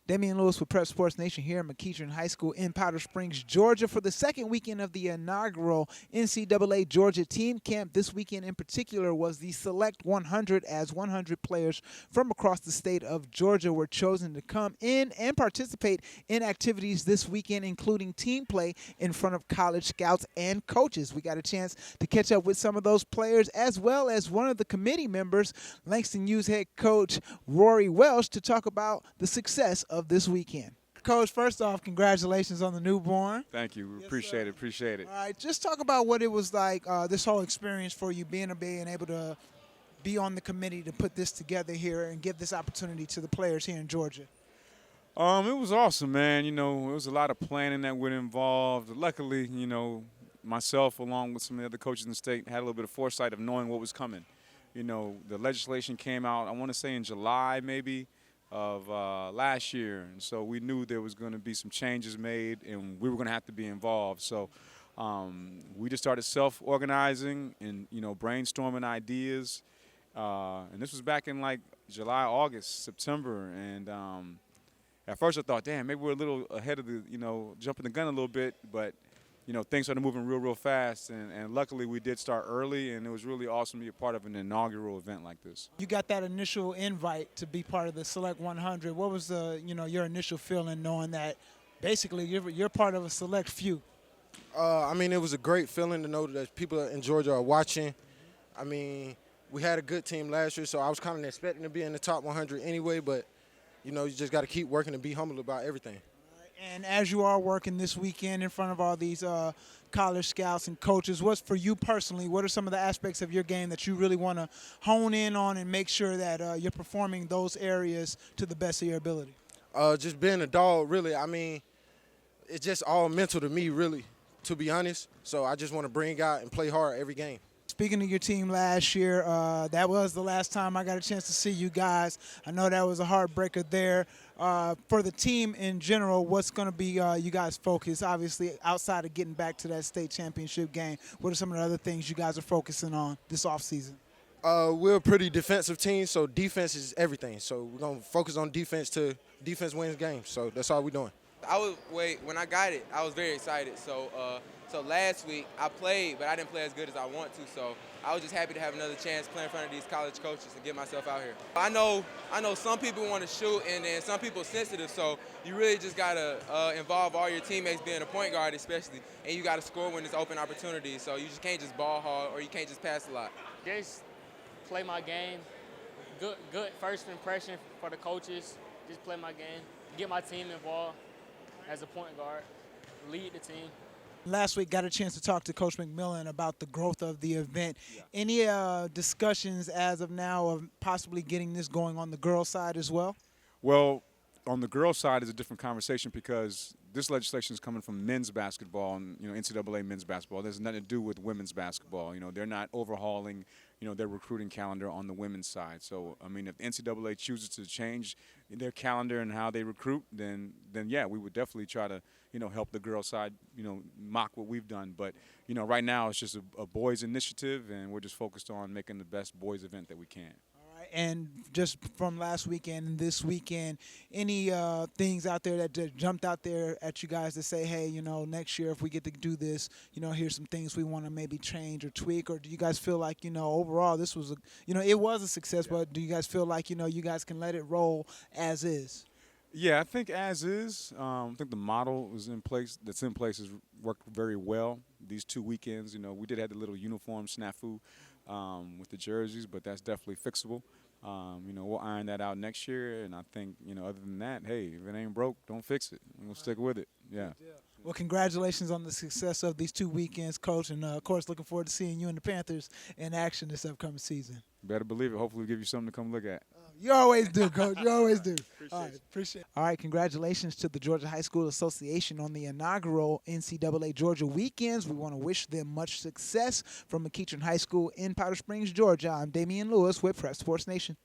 Damian Lewis with Prep Sports Nation here at McEachern High School in Powder Springs, Georgia for the second weekend of the inaugural NCAA Georgia Team Camp. This weekend in particular was the Select 100, as 100 players from across the state of Georgia were chosen to come in and participate in activities this weekend, including team play in front of college scouts and coaches. We got a chance to catch up with some of those players as well as one of the committee members, Langston U's head coach Rory Welsh, to talk about the success of this weekend. Coach, first off, congratulations on the newborn. Thank you. We appreciate it. All right, just talk about what it was like, this whole experience for you, being able to be on the committee to put this together here and give this opportunity to the players here in Georgia. It was awesome, man. You know, it was a lot of planning that went involved. Luckily, you know, myself along with some of the other coaches in the state had a little bit of foresight of knowing what was coming. You know, the legislation came out, I want to say in July maybe, of last year, and so we knew there was going to be some changes made and we were going to have to be involved. So we just started self-organizing and, you know, brainstorming ideas, and this was back in like July, August, September, and at first I thought, damn, maybe we're a little ahead of the, you know, jumping the gun a little bit, but you know, things started moving real fast, and luckily we did start early, and it was really awesome to be a part of an inaugural event like this. You got that initial invite to be part of the Select 100. What was the, you know, your initial feeling knowing that basically you're part of a select few? I mean, it was a great feeling to know that people in Georgia are watching. I mean, we had a good team last year, so I was kind of expecting to be in the top 100 anyway, but, you know, you just got to keep working and be humble about everything. And as you are working this weekend in front of all these college scouts and coaches, what's for you personally, what are some of the aspects of your game that you really want to hone in on and make sure that you're performing those areas to the best of your ability? Just being a dog, really. I mean, it's just all mental to me, really, to be honest. So I just want to bring out and play hard every game. Speaking of your team last year, that was the last time I got a chance to see you guys. I know that was a heartbreaker there. For the team in general, what's going to be you guys' focus? Obviously, outside of getting back to that state championship game, what are some of the other things you guys are focusing on this offseason? We're a pretty defensive team, so defense is everything. So we're going to focus on defense till defense wins games. So that's all we're doing. When I got it, I was very excited. So last week I played, but I didn't play as good as I want to. So I was just happy to have another chance playing in front of these college coaches and get myself out here. I know some people want to shoot and then some people are sensitive. So you really just gotta involve all your teammates, being a point guard especially, and you gotta score when there's open opportunities. So you just can't just ball hard or you can't just pass a lot. Just play my game. Good first impression for the coaches. Just play my game. Get my team involved as a point guard. Lead the team. Last week, got a chance to talk to Coach McMillan about the growth of the event. Yeah. Any discussions as of now of possibly getting this going on the girls' side as well? Well, on the girls' side is a different conversation because this legislation is coming from men's basketball and, you know, NCAA men's basketball. There's nothing to do with women's basketball. You know, they're not overhauling, you know, their recruiting calendar on the women's side. So, I mean, if the NCAA chooses to change their calendar and how they recruit, then yeah, we would definitely try to, you know, help the girls' side, you know, mock what we've done. But, you know, right now it's just a boys' initiative, and we're just focused on making the best boys' event that we can. And just from last weekend and this weekend, any things out there that jumped out there at you guys to say, hey, you know, next year if we get to do this, you know, here's some things we want to maybe change or tweak? Or do you guys feel like, you know, overall this was, it was a success, but do you guys feel like, you know, you guys can let it roll as is? Yeah, I think as is. I think the model that's in place has worked very well. These 2 weekends, you know, we did have the little uniform snafu with the jerseys, but that's definitely fixable. You know, we'll iron that out next year, and I think, you know, other than that, hey, if it ain't broke, don't fix it. We're going to stick with it. Yeah. Well, congratulations on the success of these 2 weekends, Coach, and, of course, looking forward to seeing you and the Panthers in action this upcoming season. Better believe it. Hopefully we'll give you something to come look at. You always do, Coach. You always do. All right, appreciate it. All right, congratulations to the Georgia High School Association on the inaugural NCAA Georgia weekends. We want to wish them much success from McEachern High School in Powder Springs, Georgia. I'm Damian Lewis with Prep Sports Nation.